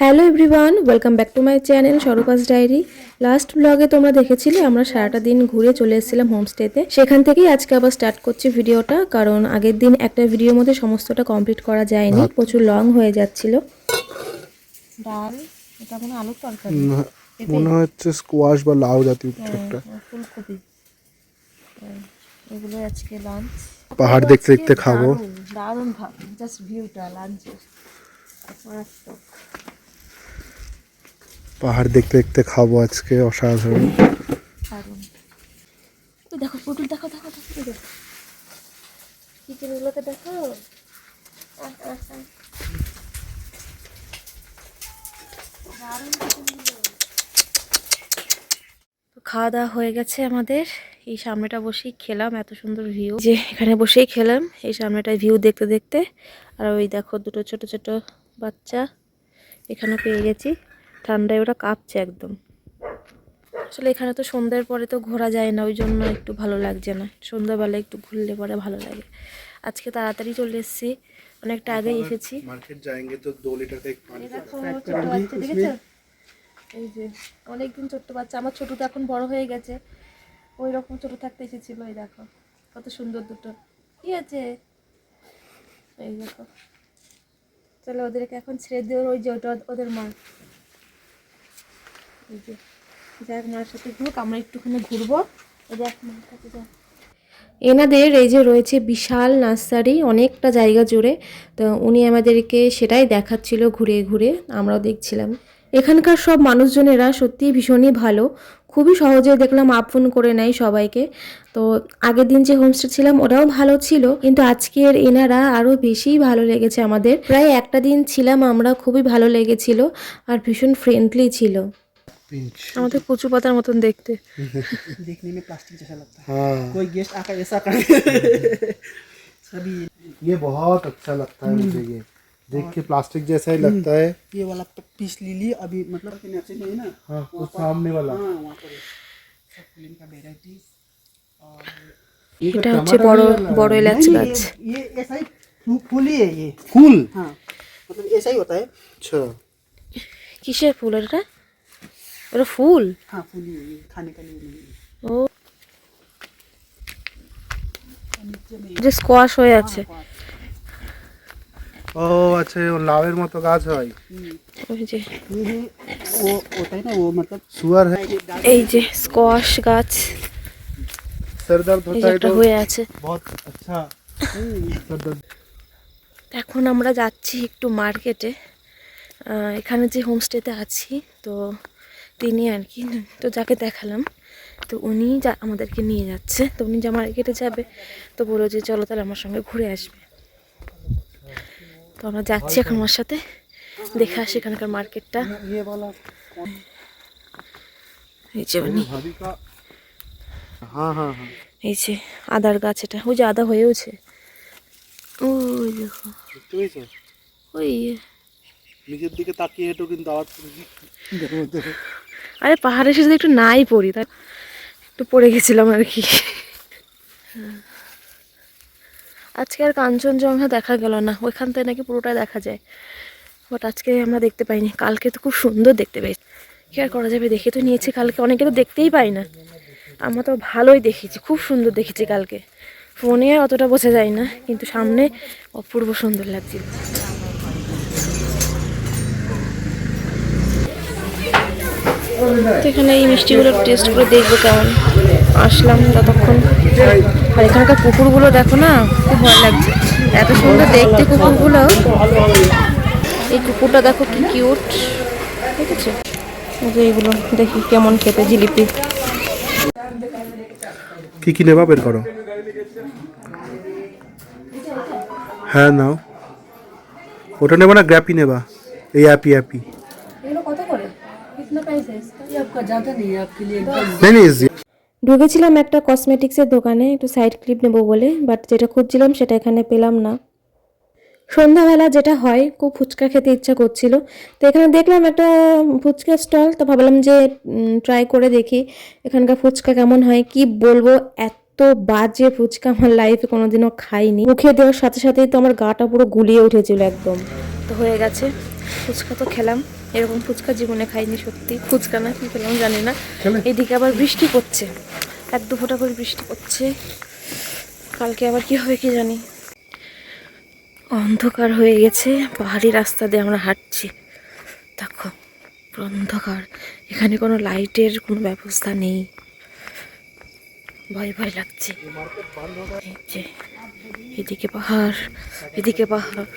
Hello everyone, welcome back to my channel Swarupa's diary. Last ব্লগে তোমরা দেখেছিলে আমরা সারাটা দিন ঘুরে চলে এসেছিলাম হোমস্টেতে। সেখান থেকেই আজকে আবার স্টার্ট করছি ভিডিওটা, কারণ আগের দিন একটা ভিডিওর মধ্যে সমস্তটা কমপ্লিট করা যায়নি, প্রচুর লং হয়ে যাচ্ছিল। ডাল, এটা মনে আলুর তরকারি, মনে হচ্ছে স্কোয়াশ বা লাউ জাতীয় কিছু একটা। ফুলকপি, এগুলো আজকে লাঞ্চ। পাহাড় দেখতে দেখতে খাবো। দারুণ ভাব, জাস্ট ভিউটা লাঞ্চের মারাত্মক। পাহাড় দেখতে দেখতে খাবো আজকে, অসাধারণ। দেখো পটল, দেখো দেখো দেখো দেখো কিচেনগুলোতে দেখো। খাওয়া দাওয়া হয়ে গেছে আমাদের। এই সামনেটা বসেই খেলাম, এত সুন্দর ভিউ, যে এখানে বসেই খেলাম এই সামনেটায় ভিউ দেখতে দেখতে। আর ওই দেখো দুটো ছোট ছোট বাচ্চা এখানে পেয়ে গেছি, ঠান্ডায় ওরা কাঁপছে একদম। আসলে এখানে তো সন্ধ্যার পরে তো ঘোরা যায় না, ওই জন্য একটু ভালো লাগছে না। সন্ধ্যাবেলা একটু ঘুরলে পরে ভালো লাগে। আজকে তাড়াতাড়ি চলে এসেছি, অনেকটা আগেই এসেছি। মার্কেট যাएंगे তো 2 লিটার का एक पानी দেখো ছোট বাচ্চা দেখেছো, এই যে অনেকদিন ছোট্ট বাচ্চা। আমার ছোট তো এখন বড় হয়ে গেছে, ওই রকম ছোট থাকতে এসেছিল। এই দেখো কত সুন্দর দুটো, কি আছে এই দেখো। চলো ওদেরকে এখন ছেড়ে দিও, ওই যে ওটা ওদের মা। এই যে যাক, মার সাথে ঘুরুক, আমরা একটুখানি ঘুরবো। দেখ মার সাথে যা। এনাদের এই যে রয়েছে বিশাল নার্সারি, অনেকটা জায়গা জুড়ে। তো উনি আমাদেরকে সেটাই দেখাচ্ছিল ঘুরে ঘুরে, আমরাও দেখছিলাম। এখানকার সব মানুষজনেরা সত্যিই ভীষণই ভালো, খুবই সহজে দেখলাম আপন করে নেয় সবাইকে। তো আগের দিন যে হোমস্টে ছিলাম ওটাও ভালো ছিল, কিন্তু আজকের এনারা আরও বেশিই ভালো লেগেছে আমাদের। প্রায় একটা দিন ছিলাম আমরা, খুবই ভালো লেগেছিল আর ভীষণ ফ্রেন্ডলি ছিল। আমাদের কচু পাতার মতন দেখতে, देखने में प्लास्टिक जैसा लगता है। हाँ, कोई गेस्ट आकर ऐसा कर सभी ये बहुत अच्छा लगता है मुझे। ये देख के प्लास्टिक जैसा ही लगता है। ये वाला पीस ली अभी, मतलब कि नर्सरी में है ना। हाँ, वो सामने वाला। हाँ, वहाँ पर सब फूलों का वेराइटीज। और এটা হচ্ছে বড় বড় এলাচ গাছ। ये ऐसा ही फूल ही है ये। फूल? हाँ, मतलब ऐसा ही होता है। अच्छा, কিসের ফুল এটা? ওটা ফুল? हाँ, फूल ही है ये, खाने का लिए नहीं है। ও, যে স্কোয়াশ হয়ে আছে। ও আচ্ছা, ও লাউয়ের মতো গাছ হয়। ওই যে ये वो होता है ना, वो मतलब सुअर है। এই যে স্কোয়াশ গাছ, सर दर्द এই होता যে है একটা तो হয়ে আছে। बहुत अच्छा। सर दर्द। এখন আমরা যাচ্ছি একটু মার্কেটে। এখানে যে হোমস্টেতে আছি, তো তিনি আর কি, তো যাকে দেখালাম, তো উনি আমাদেরকে নিয়ে যাচ্ছে। তো উনি যা মার্কেটে যাবে, তো বললো যে চলো তাহলে আমার সঙ্গে ঘুরে আসবে। তো আমরা যাচ্ছি এখন আমার সাথে, দেখে আসি এখানকার মার্কেটটা। ये वाला এই যে উনি, हाँ हाँ हाँ, এই যে আদার গাছ, এটা ওই যে আদা হয়েওছে, ওই দেখো দেখতে পেয়েছো? ওই। নিজের দিকে তাকিয়ে হেঁটো, কিন্তু আওয়াজ দেখো। আরে পাহাড়ে এসে যদি একটু নাই পড়ি, তা একটু পড়ে গেছিলাম আর কি। আজকে আর কাঞ্চনজঙ্ঘা দেখা গেল না, ওইখান থেকে নাকি পুরোটাই দেখা যায়, বাট আজকে আমরা দেখতে পাইনি। কালকে তো খুব সুন্দর দেখতে পেয়েছি, কি আর করা যাবে, দেখে তো নিয়েছি। কালকে অনেকে তো দেখতেই পাই না, আমরা তো ভালোই দেখেছি, খুব সুন্দর দেখেছি কালকে। ফোনে আর অতটা বোঝা যায় না, কিন্তু সামনে অপূর্ব সুন্দর লাগছিল। তো এখানে এই মিষ্টিগুলো টেস্ট করে দেখবো কেমন। আসলাম ততক্ষণ, আর এখানকার কুকুরগুলো দেখো না, খুব ভালো লাগছে, এত সুন্দর দেখতে কুকুরগুলো। এই কুকুরটা দেখো কি কিউট, ঠিক আছে। এইগুলো দেখি কেমন খেতে, জিলিপি। কি কি নেবা বের করো। হ্যাঁ নাও, ওটা নেবা না, গ্র্যাপি নেবা, এই অ্যাপি অ্যাপি। এগুলো কত করে? কিতনা প্রাইস है इसका? ये आपका ज़्यादा नहीं है, आपके लिए एकदम। नहीं नहीं इजी। ঢুকেছিলাম একটা কসমেটিক্সের দোকানে একটু সাইড ক্লিপ নেবো বলে, বাট যেটা খুঁজছিলাম সেটা এখানে পেলাম না। সন্ধ্যাবেলা যেটা হয়, খুব ফুচকা খেতে ইচ্ছা করছিল, তো এখানে দেখলাম একটা ফুচকা স্টল। তো ভাবলাম যে ট্রাই করে দেখি এখানকার ফুচকা কেমন হয়। কি বলবো, এত বাজে ফুচকা আমার লাইফে কোনোদিনও খাইনি। মুখে দেওয়ার সাথে সাথেই তো আমার গাটা পুরো গুলিয়ে উঠেছিল একদম। তো হয়ে গেছে, ফুচকা তো খেলাম, এরকম ফুচকা জীবনে খাইনি সত্যি। ফুচকা না কি খেলাম জানি না। খেলে? এদিকে আবার বৃষ্টি পড়ছে, এক দু ফোঁটা করে বৃষ্টি পড়ছে। কালকে আবার কি হবে কি জানি। অন্ধকার হয়ে গেছে, পাহাড়ি রাস্তা দিয়ে আমরা হাঁটছি। দেখো পুরো অন্ধকার, এখানে কোনো লাইটের কোনো ব্যবস্থা নেই, ভয় ভয় লাগছে। এই যে এদিকে পাহাড়, এদিকে পাহাড়।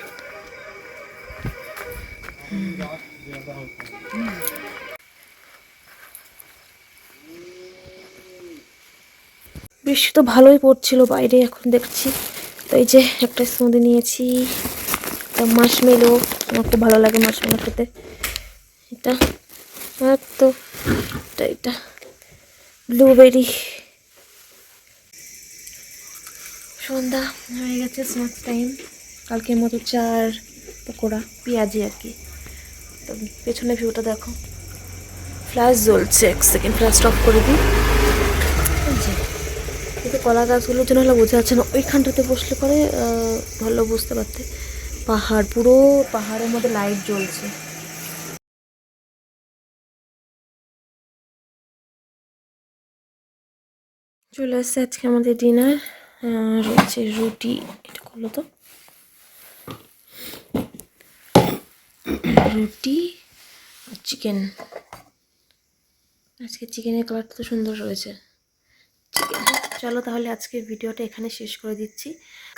বৃষ্টি তো ভালোই পড়ছিল বাইরে, এখন দেখছি। তো এই যে একটা স্মুদি নিয়েছি, মাশমেলো, আমার খুব ভালো লাগে মাশমেলো খেতে। এটা আর তো এটা ব্লুবেরি। সন্ধ্যা হয়ে গেছে, স্ন্যাক্স টাইম। কালকের মতো চার পকোড়া পেঁয়াজি আর কি। তো পেছনে ভিউটা দেখো, ফ্ল্যাশ জ্বলছে। এক সেকেন্ড ফ্ল্যাশটা অফ করে দিই। এই যে কিন্তু কলা গাছগুলোর জন্য হলে বোঝা যাচ্ছে না, ওইখানটাতে বসলে পরে ভালো বুঝতে পারতে। পাহাড়, পুরো পাহাড়ের মধ্যে লাইট জ্বলছে। চলে আসছে আজকে আমাদের ডিনার। রয়েছে রুটি, এটা করলো তো, রুটি আর চিকেন। আজকে চিকেনের কালারটা তো সুন্দর রয়েছে। চিকেন। চলো তাহলে আজকে ভিডিওটা এখানে শেষ করে দিচ্ছি।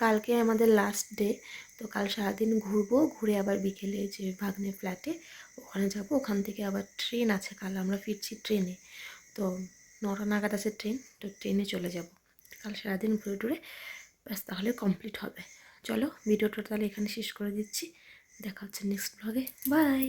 কালকে আমাদের লাস্ট ডে, তো কাল সারাদিন ঘুরবো, ঘুরে আবার বিকেলে যে ভাগ্নে ফ্ল্যাটে ওখানে যাব। ওখান থেকে আবার ট্রেন আছে, কাল আমরা ফিরছি ট্রেনে। তো 9টা নাগাদ আছে ট্রেন, তো ট্রেনে চলে যাব। কাল সারাদিন ঘুরে টুরে ব্যাস তাহলে কমপ্লিট হবে। চলো ভিডিওটা তাহলে এখানে শেষ করে দিচ্ছি, দেখা হচ্ছে নেক্সট ব্লগে। বাই।